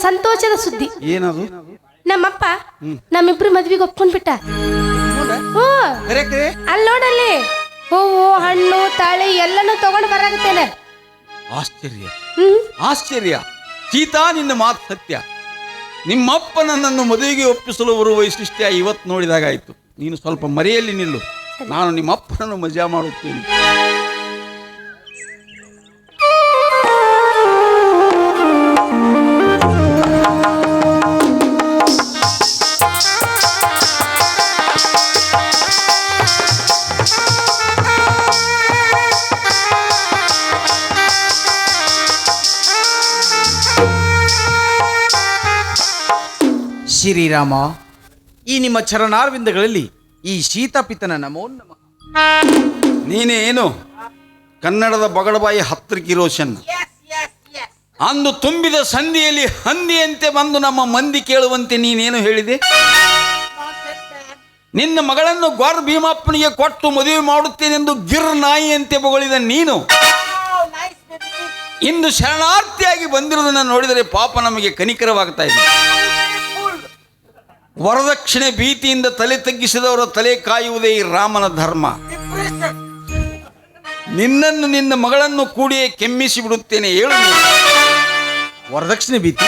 ಸಂತೋಷದ ಸುದ್ದಿ. ಏನದು? ನಮ್ಮಪ್ಪ ನಮ್ಮಿಬ್ರು ಮದ್ವಿಗೆ ಒಪ್ಕೊಂಡ್ಬಿಟ್ಟ. ಅಲ್ಲಿ ನೋಡಲ್ಲಿ ಹೂವು ಹಣ್ಣು ತಾಳಿ ಎಲ್ಲನೂ ತಗೊಂಡು ಬರಾಕತ್ತೇನೆ. ಆಶ್ಚರ್ಯ ಆಶ್ಚರ್ಯ. ಸೀತಾ, ನಿನ್ನ ಮಾತು ಸತ್ಯ. ನಿಮ್ಮಪ್ಪ ನನ್ನನ್ನು ಮದುವೆಗೆ ಒಪ್ಪಿಸಲು ಬರುವ ವೈಶಿಷ್ಟ್ಯ ಇವತ್ತು ನೋಡಿದಾಗಾಯ್ತು. ನೀನು ಸ್ವಲ್ಪ ಮರೆಯಲ್ಲಿ ನಿಲ್ಲು, ನಾನು ನಿಮ್ಮಪ್ಪನನ್ನು ಮಜಾ ಮಾಡುತ್ತೇನೆ. ಶ್ರೀರಾಮ, ಈ ನಿಮ್ಮ ಚರಣಾರವಿಂದಗಳಲ್ಲಿ ಈ ಶೀತಾಪಿತನ ನಮೋ ನಮಃ. ನೀನೇ ಏನು ಕನ್ನಡದ ಬಗಡಬಾಯಿ ಹತ್ತಿರಕಿರೋಷನ್. ಅಂದು ತುಂಬಿದ ಸಂಧಿಯಲ್ಲಿ ಹಂದಿಯಂತೆ ಬಂದು ನಮ್ಮ ಮಂದಿ ಕೇಳುವಂತೆ ನೀನೇನು ಹೇಳಿದೆ? ನಿನ್ನ ಮಗಳನ್ನು ಗ್ವಾರ್ ಭೀಮಪ್ಪನಿಗೆ ಕೊಟ್ಟು ಮದುವೆ ಮಾಡುತ್ತೇನೆಂದು ಗಿರ್ ನಾಯಿಯಂತೆ ಬೊಗಳಿದ ನೀನು ಇಂದು ಶರಣಾರ್ಥಿಯಾಗಿ ಬಂದಿರುವುದನ್ನು ನೋಡಿದರೆ ಪಾಪ ನಮಗೆ ಕನಿಕರವಾಗ್ತಾ ಇದೆ. ವರದಕ್ಷಿಣೆ ಭೀತಿಯಿಂದ ತಲೆ ತಗ್ಗಿಸಿದವರ ತಲೆ ಕಾಯುವುದೇ ಈ ರಾಮನ ಧರ್ಮ. ನಿನ್ನನ್ನು ನಿನ್ನ ಮಗಳನ್ನು ಕೂಡಿಯೇ ಕೆಮ್ಮಿಸಿ ಬಿಡುತ್ತೇನೆ, ಹೇಳು. ವರದಕ್ಷಿಣೆ ಭೀತಿ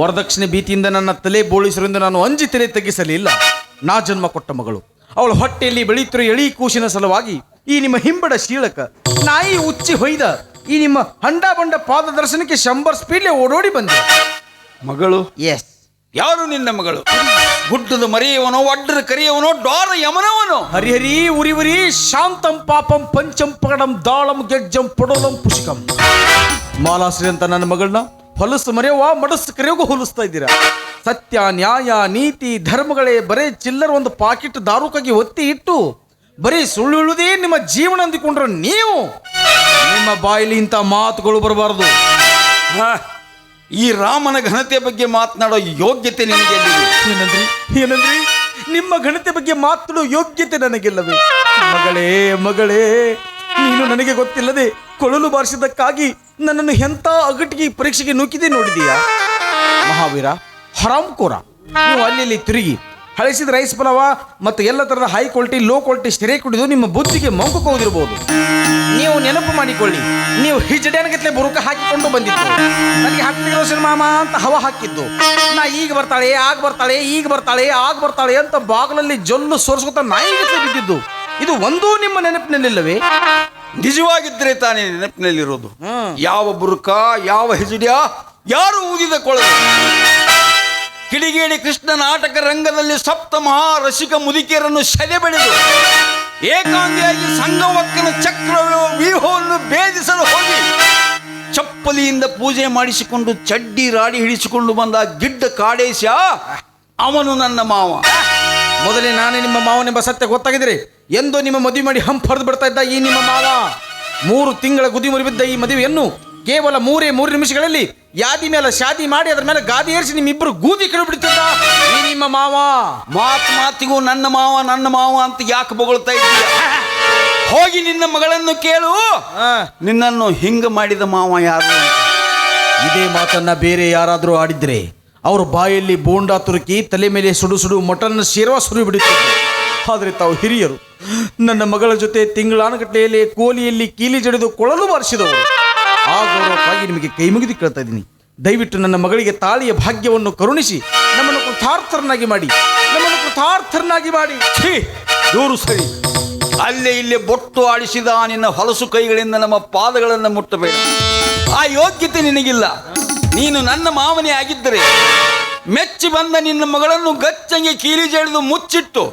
ವರದಕ್ಷಿಣೆ ಭೀತಿಯಿಂದ ನನ್ನ ತಲೆ ಬೋಳಿಸುವುದರಿಂದ ನಾನು ಅಂಜಿ ತಲೆ ತಗ್ಗಿಸಲಿಲ್ಲ. ನಾ ಜನ್ಮ ಕೊಟ್ಟ ಮಗಳು, ಅವಳ ಹೊಟ್ಟೆಯಲ್ಲಿ ಬೆಳೆಯುತ್ತಿರುವ ಎಳಿ ಕೂಸಿನ ಸಲುವಾಗಿ ಈ ನಿಮ್ಮ ಹಿಂಬಡ ಶೀಳಕ ನಾಯಿ ಉಚ್ಚಿ ಹೊಯ್ದ ಈ ನಿಮ್ಮ ಹಂಡ ಬಂಡ ಪಾದ ದರ್ಶನಕ್ಕೆ 100 ಸ್ಪೀಡ್ಲೆ ಓಡೋಡಿ ಬಂದ ಮಗಳು. ಎಸ್, ಯಾರು ನಿನ್ನ ಮಗಳು? ಗುಡ್ಡದ ಮರೆಯವನೋ, ಒಡ್ಡರ ಕರಿಯವನೋ, ಡೋರ ಯಮನವನೋ? ಹರಿಹರಿ ಉರಿ ಉರಿ ಶಾಂತಂ ಪಾಪಂ ಪಂಚಂ ಪಗಡಂ ದಾಳಂ ಗೆಜ್ಜಂ ಪಡೋಲಂ ಪುಷ್ಕಂ. ಮಾಲಾಶ್ರೀ ಅಂತ ನನ್ನ ಮಗಳನ್ನ ಹೊಲಸು ಮರೆಯುವ ಮಡಸ್ಸು ಕರೆಯೋಗೂ ಹೋಲಿಸ್ತಾ ಇದ್ದೀರಾ. ಸತ್ಯ ನ್ಯಾಯ ನೀತಿ ಧರ್ಮಗಳೇ ಬರೇ ಚಿಲ್ಲರ್ ಒಂದು ಪಾಕೆಟ್ ದಾರುಕಾಗಿ ಒತ್ತಿ ಇಟ್ಟು ಬರೀ ಸುಳ್ಳು ಹೇಳುವುದೇ ನಿಮ್ಮ ಜೀವನ ಅಂದಿಕೊಂಡ್ರೆ ನೀವು, ನಿಮ್ಮ ಬಾಯಲ್ಲಿ ಇಂಥ ಮಾತುಗಳು ಬರಬಾರದು. ಈ ರಾಮನ ಘನತೆ ಬಗ್ಗೆ ಮಾತನಾಡೋ ಯೋಗ್ಯತೆ ನಿನಗೆ ಏನಂದ್ರಿ? ಏನಂದ್ರಿ? ನಿಮ್ಮ ಘನತೆ ಬಗ್ಗೆ ಮಾತನಾಡೋ ಯೋಗ್ಯತೆ ನನಗಿಲ್ಲವೇ? ಮಗಳೇ ಮಗಳೇ, ನೀನು ನನಗೆ ಗೊತ್ತಿಲ್ಲದೆ ಕೊಳಲು ಬಾರಿಸಿದ್ದಕ್ಕಾಗಿ ನನ್ನನ್ನು ಎಂಥ ಅಗಟಿಗೆ ಪರೀಕ್ಷೆಗೆ ನೂಕಿದೆ ನೋಡಿದೀಯಾ? ಮಹಾವೀರ ಹರಾಮ್ಕೋರ, ನೀವು ಅಲ್ಲಿ ತಿರುಗಿ ಹಳಿಸಿದ ರೈಸ್ ಪಲಾವ ಮತ್ತು ಎಲ್ಲ ಥರದ ಹೈ ಕ್ವಾಲಿಟಿ ಲೋ ಕ್ವಾಲಿಟಿ ಸೆರೆ ಕುಡಿದು ನಿಮ್ಮ ಬುದ್ಧಿಗೆ ಮಂಕು ಹೋಗಿರ್ಬೋದು. ನೀವು ನೆನಪು ಮಾಡಿಕೊಳ್ಳಿ, ನೀವು ಹಿಜಡ್ಯಾನಗತ್ಲೆ ಬುರುಕ ಹಾಕಿಕೊಂಡು ಬಂದಿದ್ದು, ನನಗೆ ಹತ್ತಿರೋಷನ್ ಮಾಮ ಅಂತ ಹವ ಹಾಕಿದ್ದು. ನಾ ಈಗ ಬರ್ತಾಳೆ ಆಗ ಬರ್ತಾಳೆ ಈಗ ಬರ್ತಾಳೆ ಆಗ ಬರ್ತಾಳೆ ಅಂತ ಬಾಗಿಲಲ್ಲಿ ಜೊಲ್ಲು ಸೋರಿಸ್ಕೊತ ನಾಯಿಗತ್ಲೆ ಬಿದ್ದಿದ್ದು. ಇದು ಒಂದೂ ನಿಮ್ಮ ನೆನಪಿನಲ್ಲಿಲ್ಲವೇ? ನಿಜವಾಗಿದ್ದರೆ ತಾನೇ ನೆನಪಿನಲ್ಲಿರೋದು. ಯಾವ ಬುರುಕ, ಯಾವ ಹಿಜಡ್ಯ, ಯಾರು ಊದಿದ ಕೊಳಲು? ಕಿಡಿಗೇಡಿ ಕೃಷ್ಣ ನಾಟಕ ರಂಗದಲ್ಲಿ ಸಪ್ತ ಮಹಾರಸಿಕ ಮುದುಕಿಯರನ್ನು ಸೆದೆ ಬೆಳೆದು ಏಕಾಂಗಿಯಾಗಿ ಸಂಗಮಕ್ಕನ ಚಕ್ರ ವ್ಯೂಹವನ್ನು ಭೇದಿಸಲು ಹೋಗಿ ಚಪ್ಪಲಿಯಿಂದ ಪೂಜೆ ಮಾಡಿಸಿಕೊಂಡು ಚಡ್ಡಿ ರಾಡಿ ಹಿಡಿಸಿಕೊಂಡು ಬಂದ ಗಿಡ್ಡ ಕಾಡೇಶ ಅವನು ನನ್ನ ಮಾವ. ಮೊದಲೇ ನಾನೇ ನಿಮ್ಮ ಮಾವನೆಂಬ ಸತ್ಯ ಗೊತ್ತಾಗಿದ್ರೆ ಎಂದು ನಿಮ್ಮ ಮದುವೆ ಮಾಡಿ ಹಂಪ್ ಹೊಡೆದು ಬಿಡ್ತಾ ಇದ್ದ ಈ ನಿಮ್ಮ ಮಾವ 3 ತಿಂಗಳ ಗುದಿ ಮುರಿಬಿದ್ದ ಈ ಮದುವೆಯನ್ನು ಕೇವಲ 3 ನಿಮಿಷಗಳಲ್ಲಿ ಯಾದಿ ಮೇಲೆ ಶಾದಿ ಮಾಡಿ ಅದರ ಮೇಲೆ ಗಾದಿ ಏರಿಸಿ ನಿಮ್ಮಿಬ್ಬರು ಗೂದಿ ಕೆಳಬಿಡ್ತಿದ್ದ ಈ ನಿಮ್ಮ ಮಾವ. ಮಾತಿಗೂ ನನ್ನ ಮಾವ ಅಂತ ಯಾಕೆ ಬೊಗಳ್ತಾ ಇದ್ದೀಯ? ಹೋಗಿ ನಿನ್ನ ಮಗಳನ್ನು ಕೇಳು, ನಿನ್ನನ್ನು ಹಿಂಗ ಮಾಡಿದ ಮಾವ ಯಾರು? ಇದೇ ಮಾತನ್ನ ಬೇರೆ ಯಾರಾದರೂ ಆಡಿದ್ರೆ ಅವ್ರ ಬಾಯಲ್ಲಿ ಬೋಂಡಾ ತುರುಕಿ ತಲೆ ಮೇಲೆ ಸುಡು ಮಟನ್ ಶೇರ್ವಾ ಸುರಿ ಬಿಡುತ್ತಿದ್ದರು. ಆದರೆ ತಾವು ಹಿರಿಯರು ನನ್ನ ಮಗಳ ಜೊತೆ ತಿಂಗಳಾನಗಟ್ಟಲೆಯಲ್ಲಿ ಕೋಲಿಯಲ್ಲಿ ಕೀಲಿ ಜಡಿದು ಕೊಳಲು ಬಾರಿಸಿದವರು. ಆ ಗೌರವಕ್ಕಾಗಿ ನಿಮಗೆ ಕೈ ಮುಗಿದು ಕೇಳ್ತಾ ಇದ್ದೀನಿ, ದಯವಿಟ್ಟು ನನ್ನ ಮಗಳಿಗೆ ತಾಳಿಯ ಭಾಗ್ಯವನ್ನು ಕರುಣಿಸಿ ನಮ್ಮನ್ನು ಕೃತಾರ್ಥರನ್ನಾಗಿ ಮಾಡಿ. ದೂರು ಸರಿ. ಅಲ್ಲೇ ಇಲ್ಲೇ ಬೊಟ್ಟು ಆಡಿಸಿದ ನಿನ್ನ ಹೊಲಸು ಕೈಗಳಿಂದ ನಮ್ಮ ಪಾದಗಳನ್ನು ಮುಟ್ಟಬೇಡ. ಆ ಯೋಗ್ಯತೆ ನಿನಗಿಲ್ಲ. ನೀನು ನನ್ನ ಮಾವನೇ ಆಗಿದ್ದರೆ ಮೆಚ್ಚಿ ಬಂದ ನಿನ್ನ ಮಗಳನ್ನು ಗಚ್ಚಂಗೆ ಕೀಲಿ ಜಡಿದು ಮುಚ್ಚಿಟ್ಟು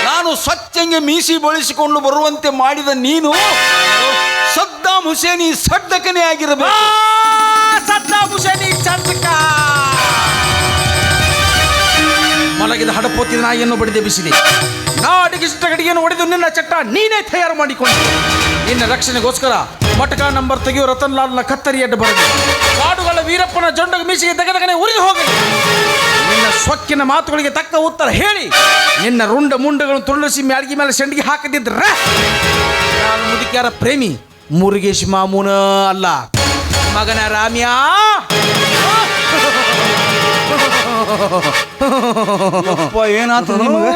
ನಾನು ಸ್ವಚ್ಛಂಗೆ ಮೀಸಿ ಬಳಸಿಕೊಂಡು ಬರುವಂತೆ ಮಾಡಿದ ನೀನು ಸದ್ದಾಂ ಹುಸೇನಿ ಸಡ್ಡಕನೇ ಆಗಿರಬೇಕು. ಸದ್ದಾಂ ಹುಸೇನಿ ಚರ್ಚಕ ಮಲಗಿದ ಹಡಪೋತಿದ ನಾಯಿಯನ್ನು ಬಡಿದೆ ಬಿಸಿದೆ. ನಾಡಿಗಿಷ್ಟ ಗಡಿಗೆಯನ್ನು ಹೊಡೆದು ನಿನ್ನ ಚಟ್ಟ ನೀನೇ ತಯಾರು ಮಾಡಿಕೊಂಡು ನಿನ್ನ ರಕ್ಷಣೆಗೋಸ್ಕರ ಮಟಕ ನಂಬರ್ ತೆಗೆಯುವ ರತನ್ ಲಾಲ್ನ ಕತ್ತರಿ ಅಡ್ಡ ಬರಲಿ. ಕಾಡುಗಳ ವೀರಪ್ಪನ ಜೊಂಡಗ ಮೀಸಿಗೆ ತೆಗೆದಗನೆ ಉರಿದು ಹೋಗಲಿ. ನಿನ್ನ ಸೊಕ್ಕಿನ ಮಾತುಗಳಿಗೆ ತಕ್ಕ ಉತ್ತರ ಹೇಳಿ ನಿನ್ನ ರುಂಡ ಮುಂಡಗಳನ್ನು ತುರುಳಿಸಿ ಮ್ಯಾಡ್ಗಿ ಮೇಲೆ ಸೆಂಡಿಗೆ ಹಾಕದಿದ್ರೆ ನಾನು ಮುದುಕಿಯಾರ ಪ್ರೇಮಿ ಮುರುಗೇಶ್ ಮಾಮೂನ ಅಲ್ಲ. ಮಗನ ರಾಮ್ಯ. ಏನಾಯ್ತು ನಿಮಗ?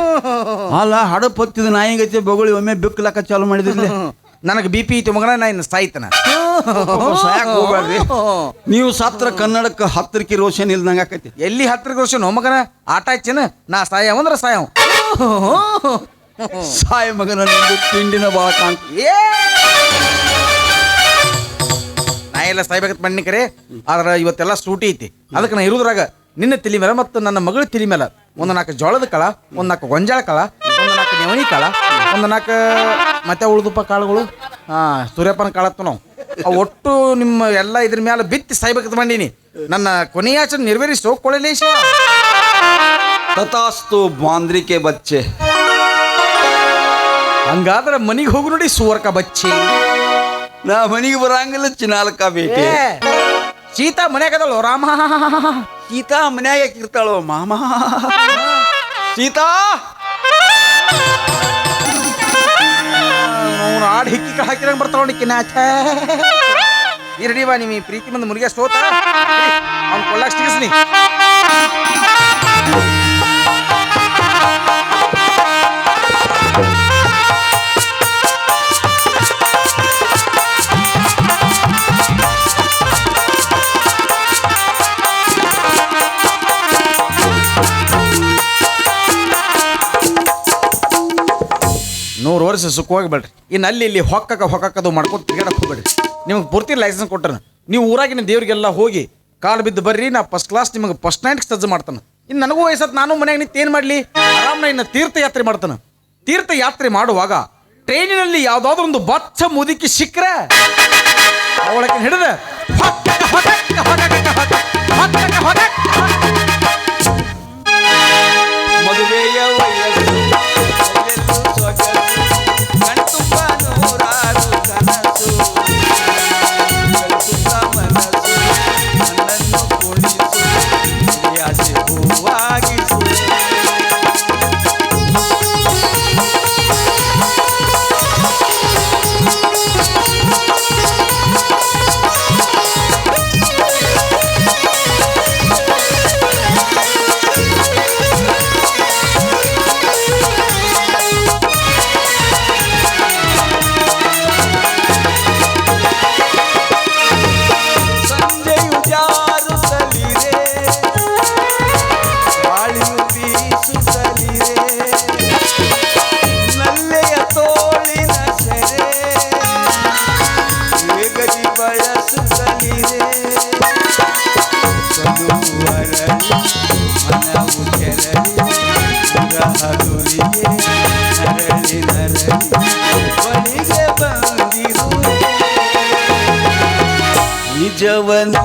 ಅಲ್ಲ ಹಡಪ್ ಹೊತ್ತಿದ ನಾಯಿಗತ್ತೆ ಬೊಗಳಿ ಒಮ್ಮೆ ಬಿಕ್ಕಲಕ್ಕ ಚಾಲು ಮಾಡಿದ್ರಿ. ನನಗೆ ಬಿ ಪಿ ಐತಿ ಮಗನ, ನಾ ಇನ್ನು ಸಾಯ್ತನ. ಸಾಯಕ್ ಹೋಗ್ಬೇಡ್ರಿ. ನೀವು ಸತ್ರ ಕನ್ನಡಕ್ಕೆ ಹತ್ತಿರಕ್ಕೆ ರೋಷನ್ ಇಲ್ದಂಗ ಆಕೈತಿ. ಎಲ್ಲಿ ಹತ್ತಿರ ರೋಷನ್ ಮಗನ? ಆಟ ಹಚ್ಚೇನ ನಾ ಸಾಯವ ಅಂದ್ರೆ ಸಾಯವ. ಸಾಯ ಮಗನ, ನಿಂದು ತಿಂಡಿನ ಭಾಳ ಕಾಣ್ತ. ನಾ ಎಲ್ಲ ಸಾಯ್ಬೇಕತ್ ಮಣ್ಣಿ ಕರೆ, ಆದ್ರೆ ಇವತ್ತೆಲ್ಲ ಸೂಟಿ ಐತಿ. ಅದಕ್ಕೆ ನಾ ಇರುದ್ರಾಗ ನಿನ್ನ ತಲಿ ಮೇಲೆ ಮತ್ತು ನನ್ನ ಮಗಳ ತಲಿ ಮೇಲೆ 4 ಜೋಳದ ಕಾಳ, 4 ಗೊಂಜಾಳ ಕಾಳ, 4 ನೆವಣಿ ಕಾಳ, 4 ಮತ್ತೆ ಉಳಿದಪ್ಪ ಕಾಳುಗಳು. ಸೂರ್ಯಪ್ಪನ ಕಾಳತ್ತು ನಾವು ಒಟ್ಟು ನಿಮ್ಮ ಎಲ್ಲ ಇದ್ರ ಮೇಲೆ ಬಿತ್ತಿ ಸಾಯ್ಬೇಕತ್ ಮಾಡೀನಿ. ನನ್ನ ಕೊನೆಯಾಚನೆ ನೆರವೇರಿಸೋ ಕೊಳಲೇಶ. ತಥಾಸ್ತು ಮಾಂದ್ರಿಕೆ ಬಚ್ಚೆ. ಹಂಗಾದ್ರೆ ಮನಿಗೆ ಹೋಗು ನೋಡಿ ಸುವರ್ಕ ಬಚ್ಚಿ. ನಾ ಮನಿಗೆ ಬರಂಗಿಲ್ಲ ಚಿನಾಲಕ ಭೇಟಿ. ಸೀತಾ ಮನ್ಯಾಗದಳು ರಾಮ. ಸೀತಾ ಮನ್ಯಾಗ ಯಾಕಿರ್ತಾಳೋ ಮಾಮ? ಸೀತಾ ಆಡ್ ಹಿಕ್ಕಿ ಹಾಕಿದಂಗೆ ಬರ್ತಾವಣಿಕ್ಕಿನ ಈ ರೆಡಿ ಬಾ. ನಿಮ್ಮ ಪ್ರೀತಿ ಮಂದಿ ಮುನಿಗೆ ಸೋತ ಅವ್ನು ಕೊಳ್ಳಾಕ್ ಸಿಗಿಸ್ನಿ. ನೂರು ವರ್ಷ ಸುಖವಾಗಿ ಬೇಡ್ರಿ. ಇನ್ನು ಅಲ್ಲಿ ಹೊಕ್ಕದು ಮಾಡ್ಕೊಂಡು ತಿರ್ಗಾಡಕ್ಕೆ ಹೋಗ್ಬೇಡ್ರಿ. ನಿಮಗೆ ಪೂರ್ತಿ ಲೈಸೆನ್ಸ್ ಕೊಟ್ಟರೆ ನೀವು ಊರಾಗಿನ ದೇವ್ರಿಗೆಲ್ಲ ಹೋಗಿ ಕಾಲು ಬಿದ್ದು ಬರ್ರಿ. ನಾ ಫಸ್ಟ್ ಕ್ಲಾಸ್ ನಿಮಗೆ ಫಸ್ಟ್ ನೈಟ್ಗೆ ಸಜ್ಜು ಮಾಡ್ತಾನೆ. ಇನ್ನು ನನಗೂ ವಯಸ್ಸತ್ತು ನಾನು ಮನ್ಯಾಗ ನಿಂತು ಏನು ಮಾಡಲಿ? ಆರಾಮ್ನ ಇನ್ನು ತೀರ್ಥಯಾತ್ರೆ ಮಾಡ್ತಾನೆ. ತೀರ್ಥಯಾತ್ರೆ ಮಾಡುವಾಗ ಟ್ರೈನಿನಲ್ಲಿ ಯಾವುದಾದ್ರೂ ಒಂದು ಬಚ್ಚ ಮುದುಕಿ ಸಿಕ್ಕರೆ ಅವಳಕ್ಕೆ ಹಿಡಿದ ಮದುವೆಯ ವಯಸ್ಸು ಕಣ್ತುಂಬ ನೂರಾರು ಕನಸು ಮನಸ್ಸು ನನ್ನನ್ನು ಕುಣಿಸು ಆಸೆ ಹೂವಾಗಿಸು. ನಿಜವನ್ನು